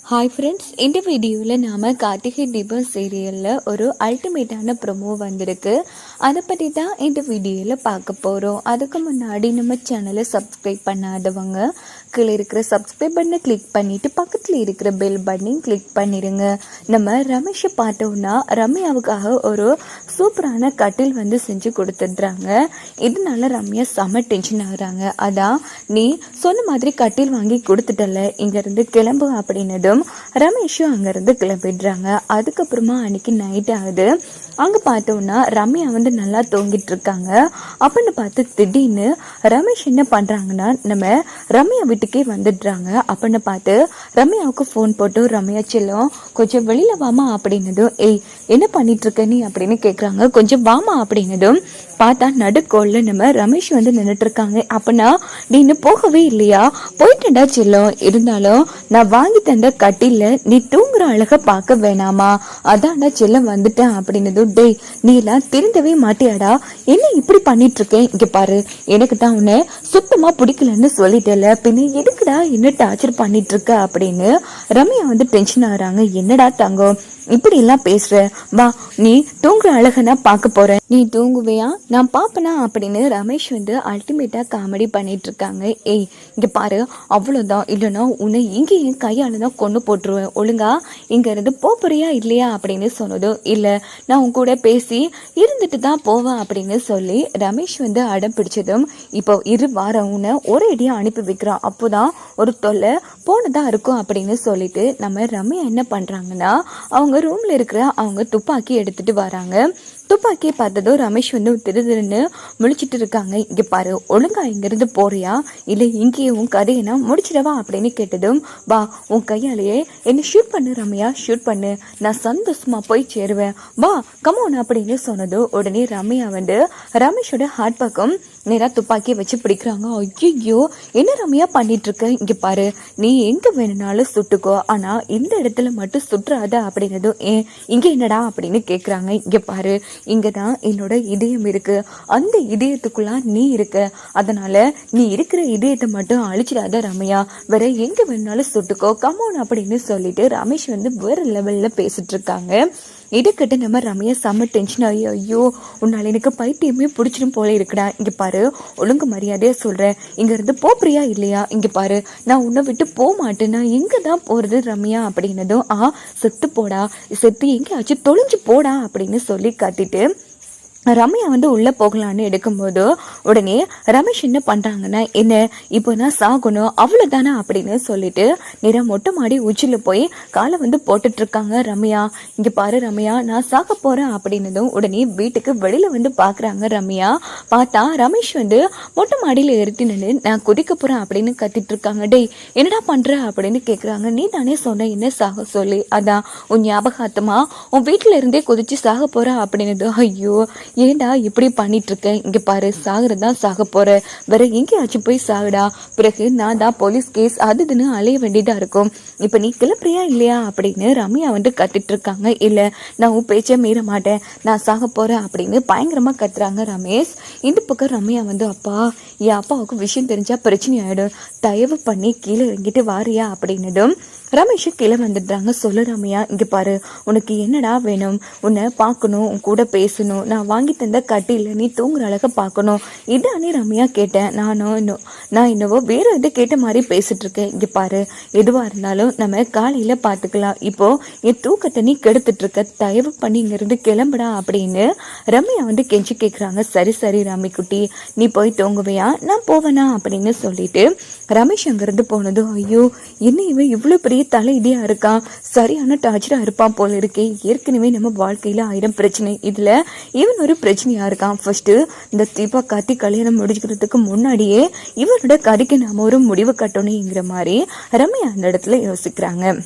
Hi friends, இந்த வீடியோவில் நாம் கார்த்திகை தீபம் சீரியலில் ஒரு அல்டிமேட்டான ப்ரொமோ வந்திருக்கு. அதை பற்றி தான் இந்த வீடியோவில் பார்க்க போகிறோம். அதுக்கு முன்னாடி நம்ம சேனலை சப்ஸ்கிரைப் பண்ணாதவங்க கீழே இருக்கிற சப்ஸ்கிரைப் பட்டனை கிளிக் பண்ணிவிட்டு பக்கத்தில் இருக்கிற பெல் பட்டனையும் கிளிக் பண்ணிடுங்க. நம்ம ரமேஷை பார்த்தோன்னா ரம்யாவுக்காக ஒரு சூப்பரான கட்டில் வந்து செஞ்சு கொடுத்துட்றாங்க. இதனால ரம்யா செம்ம டென்ஷன் ஆகுறாங்க. அதான் நீ சொன்ன மாதிரி கட்டில் வாங்கி கொடுத்துட்டல, இங்கேருந்து கிளம்பு அப்படின்னதும் ரமேஷும் அங்கேருந்து கிளம்பிடுறாங்க. அதுக்கப்புறமா அன்னைக்கு நைட் ஆகுது. அங்கே பார்த்தோன்னா ரம்யா வந்து நல்லா தூங்கிட்டு இருக்காங்க. அப்படின்னு பார்த்து திடீர்னு ரமேஷ் என்ன பண்ணுறாங்கன்னா நம்ம ரம்யா வீட்டுக்கே வந்துடுறாங்க. அப்படின்னு பார்த்து ரம்யாவுக்கு ஃபோன் போட்டு ரம்யா செல்லும் கொஞ்சம் வெளியில் வாமா அப்படின்னதும் ஏய் என்ன பண்ணிட்டு இருக்க நீ அப்படின்னு கேட்குறாங்க. கொஞ்சம் வாமா அப்படின்னதும் பார்த்தா நடுக்கோல்ல நம்ம ரமேஷ் வந்து நின்றுட்டு இருக்காங்க. அப்படின்னா நீ இன்னும் போகவே இல்லையா? போயிட்டேன்டா செல்லும், இருந்தாலும் நான் வாங்கி தந்த கட்டில நீ தூங்குற அழக பார்க்க வேணாமா? அதான்டா செல்லம் வந்துட்டேன் அப்படின்னதும் டேய் நீ எல்லாம் திருந்தவே மாட்டியாடா, என்ன இப்படி பண்ணிட்டு இருக்கேன்? இங்க பாரு, எனக்கு தான் உன்னை சுத்தமா பிடிக்கலன்னு சொல்லிட்டல, பின்ன எதுக்குடா என்ன டார்ச்சர் பண்ணிட்டு இருக்க அப்படின்னு ரம்யா வந்து டென்ஷன் ஆகுறாங்க. என்னடா தங்கம் இப்படி எல்லாம் பேசுற, வா நீ தூங்குற அழக நான் பார்க்க போறேன், நீ தூங்குவியா நான் பாப்பனா அப்படின்னு ரமேஷ் வந்து அல்டிமேட்டா காமெடி பண்ணிட்டு இருக்காங்க. ஏய் இங்க பாரு, அவ்வளவுதான், இல்லைன்னா உன்னை இங்கே என் கையால தான் கொண்டு போட்டுருவேன், ஒழுங்கா இங்க இருந்து போறியா இல்லையா அப்படின்னு சொன்னதும் இல்ல நான் உன் கூட பேசி இருந்துட்டு தான் போவேன் அப்படின்னு சொல்லி ரமேஷ் வந்து அடம் பிடிச்சதும் இப்போ வாரம் உன்னை ஒரே அடியா அனுப்பி வைக்கிறான், அப்போதான் ஒரு தொல்லை போனதா இருக்கும் அப்படின்னு சொல்லிட்டு நம்ம ரம்யா என்ன பண்றாங்கன்னா அவங்க ரூம்ல இருக்கிற அவங்க துப்பாக்கி எடுத்துட்டு வராங்க. துப்பாக்கியை பார்த்ததும் ரமேஷ் வந்து திருன்னு முழிச்சிட்டு இருக்காங்க. இங்க பாரு, ஒழுங்கா இங்கிருந்து போறியா இல்லை இங்கேயே உன் கதையை நான் முடிச்சிடவா அப்படின்னு கேட்டதும் வா உன் கையாலேயே என்ன ஷூட் பண்ணு ரம்யா, ஷூட் பண்ணு, நான் சந்தோஷமா போய் சேருவேன், வா கமோன் அப்படின்னு சொன்னதும் உடனே ரம்யா வந்து ரமேஷோட ஹார்ட் பக்கம் நேரா துப்பாக்கியை வச்சு பிடிக்கிறாங்க. ஐயோ என்ன ரம்யா பண்ணிட்டு இருக்க, இங்க பாரு நீ எங்க வேணும்னாலும் சுட்டுக்கோ, ஆனா இந்த இடத்துல மட்டும் சுட்டுறாத அப்படின்னதும் ஏன் இங்க என்னடா அப்படின்னு கேக்குறாங்க. இங்க பாரு, இங்கதான் என்னோட இதயம் இருக்கு, அந்த இதயத்துக்குள்ள நீ இருக்க, அதனால நீ இருக்கிற இதயத்தை மட்டும் அழிச்சிடாத ரம்யா, வேற எங்க வேணும்னாலும் சுட்டுக்கோ கமோன் அப்படின்னு சொல்லிட்டு ரமேஷ் வந்து வேற லெவல்ல பேசிட்டு இருக்காங்க. இதுக்கிட்ட நம்ம ரம்யா செம்ம டென்ஷன் ஆகி ஐயோ உன்னால எனக்கு பைத்தியமே பிடிச்சிடும் போல இருக்குடா, இங்க பாரு ஒழுங்கு மரியாதையா சொல்றேன், இங்க இருந்து போறியா இல்லையா, இங்க பாரு நான் உன்னை விட்டு போக மாட்டேன், நான் எங்க தான் போறது ரம்யா அப்படின்னதும் செத்து போடா, செத்து எங்கேயாச்சும் தொலைஞ்சு போடா அப்படின்னு சொல்லி கத்திட்டு ரம்யா வந்து உள்ள போகலான்னு எடுக்கும்போது உடனே ரமேஷ் என்ன பண்றாங்கன்னா என்ன இப்போ நான் சாகணும் அவ்வளவுதானே அப்படின்னு சொல்லிட்டு நேரா மொட்டை மாடி உச்சில போய் காலை வந்து போட்டுட்டு இருக்காங்க. ரம்யா இங்க பாரு ரம்யா நான் சாக போறேன் அப்படின்னதும் உடனே வீட்டுக்கு வெளியில வந்து பாக்குறாங்க. ரம்யா பார்த்தா ரமேஷ் வந்து மொட்டை மாடியில ஏறிட்டு நின்று நான் குதிக்க போறேன் அப்படின்னு கத்திட்டு இருக்காங்க. டேய் என்னடா பண்ற அப்படின்னு கேக்குறாங்க. நீ தானே சொன்ன என்ன சாக சொல்லி, அதான் உன் ஞாபகார்த்தமா உன் வீட்டுல இருந்தே குதிச்சு சாக போற அப்படின்னது. ஐயோ ஏண்டா இப்படி பண்ணிட்டு இருக்க, இங்க பாரு சாகுறதான் சாக போற, வேற எங்கேயாச்சும் போய் சாகுடா, பிறகு நான் தான் போலீஸ் கேஸ் அதுன்னு அலைய வேண்டியதா இருக்கும், இப்ப நீ கிளப்புறியா இல்லையா அப்படின்னு ரம்யா வந்து கத்திட்டு இருக்காங்க. இல்ல நான் உன் பேச்ச மீற மாட்டேன், நான் சாக போறேன் அப்படின்னு பயங்கரமா கத்துறாங்க ரமேஷ். இந்த பக்கம் ரம்யா வந்து அப்பா என் அப்பாவுக்கு விஷயம் தெரிஞ்சா பிரச்சனை ஆயிடும், தயவு பண்ணி கீழே இறங்கிட்டு வாரியா அப்படின்னதும் ரமேஷ் கீழே வந்துடுறாங்க. சொல்லு ரம்யா இங்க பாரு உனக்கு என்னடா வேணும், உன்னை பார்க்கணும், உன் கூட பேசணும், நான் வாங்கி தந்த கட்டில நீ தூங்குற அழக பார்க்கணும், இதானே ரம்யா கேட்டேன், நான் என்னவோ வேற எது கேட்ட மாதிரி பேசிட்டு இருக்கேன், இங்க பாரு எதுவா இருந்தாலும் நம்ம காலையில பாத்துக்கலாம், இப்போ என் தூக்கத்தை நீ கெடுத்துட்டு இருக்க, தயவு பண்ணி இங்க இருந்து கிளம்புடா அப்படின்னு ரம்யா வந்து கெஞ்சி கேக்குறாங்க. சரி சரி ராமி குட்டி நீ போய் தூங்குவியா நான் போவேனா அப்படின்னு சொல்லிட்டு ரமேஷ் அங்கிருந்து போனதும் ஐயோ என்ன இவன் இவ்வளவு பெரிய தலை இடியா இருக்கான், சரியான டார்ச்சரா இருப்பான் போல இருக்கே, ஏற்கனவே நம்ம வாழ்க்கையில 1000 பிரச்சனை, இதுல இவன் ஒரு பிரச்சனையா இருக்கான், ஃபர்ஸ்ட் இந்த தீபா கார்த்தி கல்யாணம் முடிச்சுக்கிறதுக்கு முன்னாடியே இவனோட கதைக்கு நாம ஒரு முடிவு கட்டணுங்கிற மாதிரி ரம்யா அந்த இடத்துல யோசிக்கிறாங்க.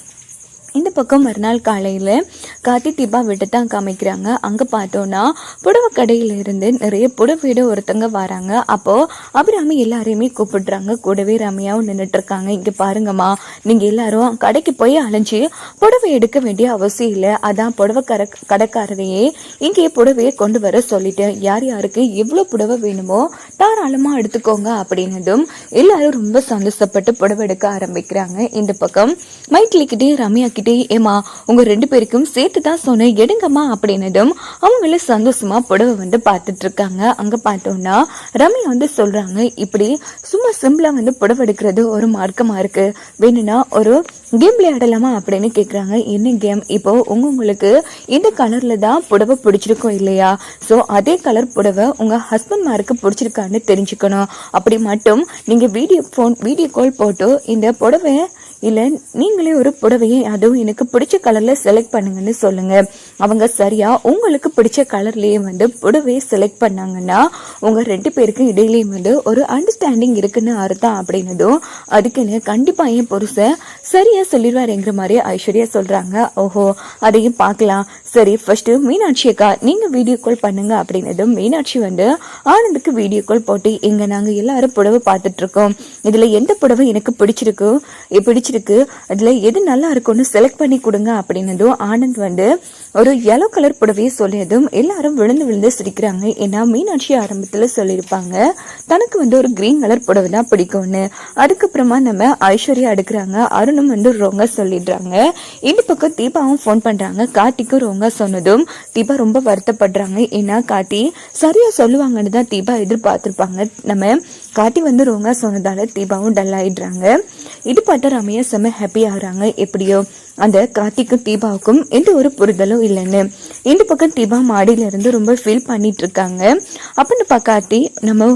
இந்த பக்கம் மறுநாள் காலையில் கார்த்தி தீபா விட்டு தான் காமிக்கிறாங்க. அங்கே பார்த்தோன்னா புடவை கடையில இருந்து நிறைய புடவையோட ஒருத்தங்க வராங்க. அப்போது அபிராமி எல்லாரையுமே கூப்பிடுறாங்க. கூடவே ரம்யாவும் நின்றுட்டு இருக்காங்க. இங்கே பாருங்கம்மா, நீங்கள் எல்லாரும் கடைக்கு போய் அலைஞ்சு புடவை எடுக்க வேண்டிய அவசியம் இல்லை. அதான் புடவை கடைக்காரரையே இங்கே புடவையை கொண்டு வர சொல்லிட்டேன். யார் யாருக்கு எவ்வளோ புடவை வேணுமோ தாராளமாக எடுத்துக்கோங்க அப்படின்னதும் எல்லாரும் ரொம்ப சந்தோஷப்பட்டு புடவை எடுக்க ஆரம்பிக்கிறாங்க. இந்த பக்கம் மைக்கிலிக்கிட்டே ரம்யா கிட்டே, ஏமா உங்க 2 பேருக்கும் சேர்த்து தான் சொன்ன எடுங்கம்மா அப்படின்னதும் அவங்கள சந்தோஷமா புடவை வந்து பார்த்துட்டு இருக்காங்க. அங்க பார்த்தோம்னா ரம்யா வந்து சொல்றாங்க, இப்படி சும்மா சிம்பிளா வந்து புடவை எடுக்கிறது ஒரு மார்க்கமா இருக்கு, வேணும்னா ஒரு கேம் விளையாடலாமா அப்படின்னு கேக்குறாங்க. என்ன கேம்? இப்போ உங்களுக்கு இந்த கலர்ல தான் புடவை பிடிச்சிருக்கோம் இல்லையா, ஸோ அதே கலர் புடவை உங்க ஹஸ்பண்ட் மாருக்கு பிடிச்சிருக்கான்னு தெரிஞ்சுக்கணும். அப்படி மட்டும் நீங்க வீடியோ கால் போட்டு இந்த புடவை இல்லை நீங்களே ஒரு புடவையை அதுவும் எனக்கு பிடிச்ச கலரில் செலக்ட் பண்ணுங்கன்னு சொல்லுங்க. அவங்க சரியா உங்களுக்கு பிடிச்ச கலர்லேயே வந்து புடவையை செலக்ட் பண்ணாங்கன்னா உங்கள் 2 பேருக்கும் இடையிலேயும் வந்து ஒரு அண்டர்ஸ்டாண்டிங் இருக்குன்னு அர்த்தம் அப்படின்னதும் அதுக்குன்னு கண்டிப்பாக என் புருஷன் சரியா சொல்லிடுவாருங்கிற மாதிரி ஐஸ்வர்யா சொல்கிறாங்க. ஓஹோ, அதையும் பார்க்கலாம். சரி, ஃபர்ஸ்ட் மீனாட்சி அக்கா நீங்கள் வீடியோ கால் பண்ணுங்க அப்படின்னதும் மீனாட்சி வந்து ஆனந்துக்கு வீடியோ கால் போட்டு, இங்கே நாங்கள் எல்லாரும் புடவை பார்த்துட்டு இருக்கோம், இதில் எந்த புடவை எனக்கு பிடிச்சிருக்கு அதுல எது நல்லா இருக்கும்னு செலக்ட் பண்ணி கொடுங்க அப்படின்னதும் ஆனந்த் வந்து ஒரு yellow கலர் புடவையை சொல்லியதும் எல்லாரும் விழுந்து சிரிக்கிறாங்க. ஏன்னா மீனாட்சி ஆரம்பத்துல சொல்லியிருப்பாங்க தனக்கு வந்து ஒரு கிரீன் கலர் புடவை தான் பிடிக்கும்னு. அதுக்கப்புறமா நம்ம ஐஸ்வர்யா எடுக்கிறாங்க. அருணும் வந்து ரோங்கா சொல்லிடுறாங்க. இந்த பக்கம் தீபாவும் ஃபோன் பண்றாங்க. கார்த்திக்கும் ரோங்கா சொன்னதும் தீபா ரொம்ப வருத்தப்படுறாங்க. ஏன்னா கார்த்தி சரியா சொல்லுவாங்கன்னு தான் தீபா எதிர்பார்த்திருப்பாங்க. நம்ம கார்த்தி வந்து ரோங்கா சொன்னதால தீபாவும் டல் ஆயிடுறாங்க. இது பார்த்தா ரம்யா செம்ம ஹாப்பி ஆகுறாங்க. எப்படியோ அந்த கார்த்திக்கும் தீபாவுக்கும் எந்த ஒரு புரிதலும் இல்லைன்னு. இந்த பக்கம் தீபா மாடியில இருந்து ரொம்ப ஃபீல் பண்ணிட்டு இருக்காங்க. அப்படின்னு கார்த்தி நம்ம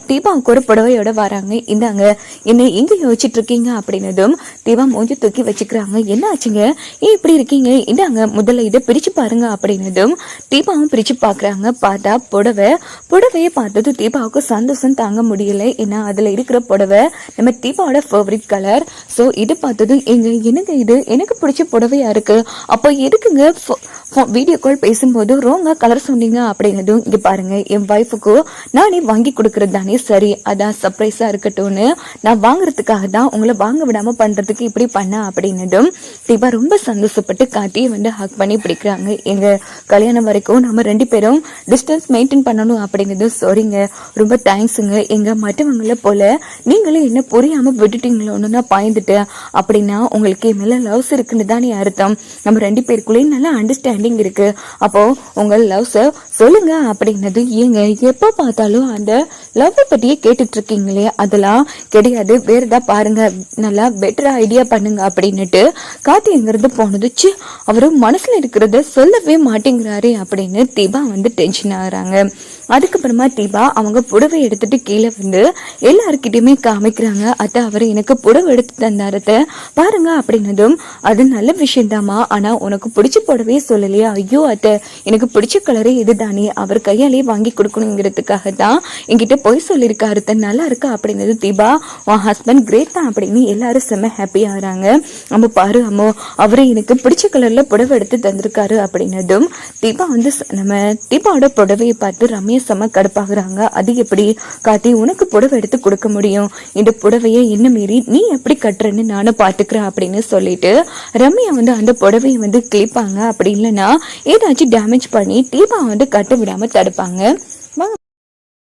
தீபாவுக்கு ஒரு புடவையோட வராங்க. இந்தாங்க, என்ன எங்க யோசிச்சுட்டு இருக்கீங்க அப்படின்னதும் தீபா மூஞ்சி தூக்கி வச்சுக்கிறாங்க. என்ன ஆச்சுங்க, ஏன் இப்படி இருக்கீங்க, இந்தாங்க முதல்ல இதை பிரிச்சு பாருங்க அப்படின்னதும் தீபாவும் பிரிச்சு பாக்குறாங்க. பார்த்தா புடவையை பார்த்தது தீபாவுக்கு சந்தோஷம் தாங்க முடியல. ஏன்னா அதுல இருக்கிற புடவை நம்ம தீபாவோட ஃபேவரட் கலர். ஸோ இது பார்த்ததும் என்னங்க இது எனக்கு பிடிச்ச புடவையா இருக்கு, அப்போ எதுக்குங்க வீடியோ கால் பேசும்போது ரோங்கா கலர் சொன்னீங்க அப்படின்னதும் இங்க பாருங்க, என் ஒய்ஃபுக்கு நானே வாங்கி கொடுக்குறது தானே சரி, அதான் சர்ப்ரைஸா இருக்கட்டும்னு நான் வாங்குறதுக்காக தான் உங்களை வாங்க விடாம பண்றதுக்கு இப்படி பண்ண அப்படின்னதும் தீபா ரொம்ப சந்தோஷப்பட்டு கார்த்தியை வந்து ஹக் பண்ணி பிடிக்கிறாங்க. எங்க கல்யாணம் வரைக்கும் நம்ம 2 பேரும் டிஸ்டன்ஸ் மெயின்டைன் பண்ணணும் அப்படின்னதும் சாரிங்க, ரொம்ப தேங்க்ஸுங்க, எங்க மற்றவங்கள போல நீங்களும் என்ன புரியாம விட்டுட்டீங்களோன்னு நான் பாய்ந்துட்டேன். அப்படின்னா உங்களுக்கு மேல லவ்ஸ் இருக்குன்னு தானே அர்த்தம். நம்ம 2 பேருக்குள்ளேயும் நல்லா அண்டர்ஸ்டாண்டிங் இருக்கு. அப்போ உங்க லவ்ஸ சொல்லுங்க அப்படின்னது. ஏங்க எப்ப பார்த்தாலும் அந்த லவ் பத்தியே கேட்டுட்டு இருக்கீங்களே, அதெல்லாம் கிடையாது, வேற ஏதாவது பாருங்க, நல்லா பெட்டரா ஐடியா பண்ணுங்க அப்படின்னுட்டு கார்த்தி எங்கிருந்து போனது. அவரு மனசுல இருக்கிறத சொல்லவே மாட்டேங்கிறாரு அப்படின்னு தீபா வந்து டென்ஷன் ஆகுறாங்க. அதுக்கப்புறமா தீபா அவங்க புடவை எடுத்துட்டு கீழே வந்து எல்லாருக்கிட்டையுமே காமிக்கிறாங்க. அத்தை அவர் எனக்கு புடவை எடுத்து தந்தாரத்த பாருங்க அப்படின்னதும் அது நல்ல விஷயம்தாமா, ஆனா உனக்கு பிடிச்ச புடவையே சொல்லலையா? ஐயோ அத்தை, எனக்கு பிடிச்ச கலரே இதுதானே, அவர் கையாலே வாங்கி கொடுக்கணுங்கிறதுக்காக தான் என்கிட்ட போய் சொல்லியிருக்காரு, நல்லா இருக்கா அப்படின்னது. தீபா உன் ஹஸ்பண்ட் கிரேட் தான் அப்படின்னு எல்லாரும் செம்ம ஹாப்பி ஆகுறாங்க. அம்மா பாரு அம்மோ, அவரு எனக்கு பிடிச்ச கலர்ல புடவை எடுத்து தந்திருக்காரு அப்படின்னதும் தீபா வந்து நம்ம தீபாவோட புடவையை பார்த்து ரம்யா செம்ம கடுப்பாகிறாங்க. அது எப்படி கார்த்தி உனக்கு புடவை எடுத்து கொடுக்க முடியும், இந்த புடவையை என்ன மீறி நீ எப்படி கட்டுறன்னு நானும் பாத்துக்கிறேன் அப்படின்னு சொல்லிட்டு ரம்யா வந்து அந்த புடவையை வந்து கிளிப்பாங்க. அப்படி இல்லைன்னா ஏதாச்சும் டேமேஜ் பண்ணி தீபா வந்து கட்ட விடாம தடுப்பாங்க.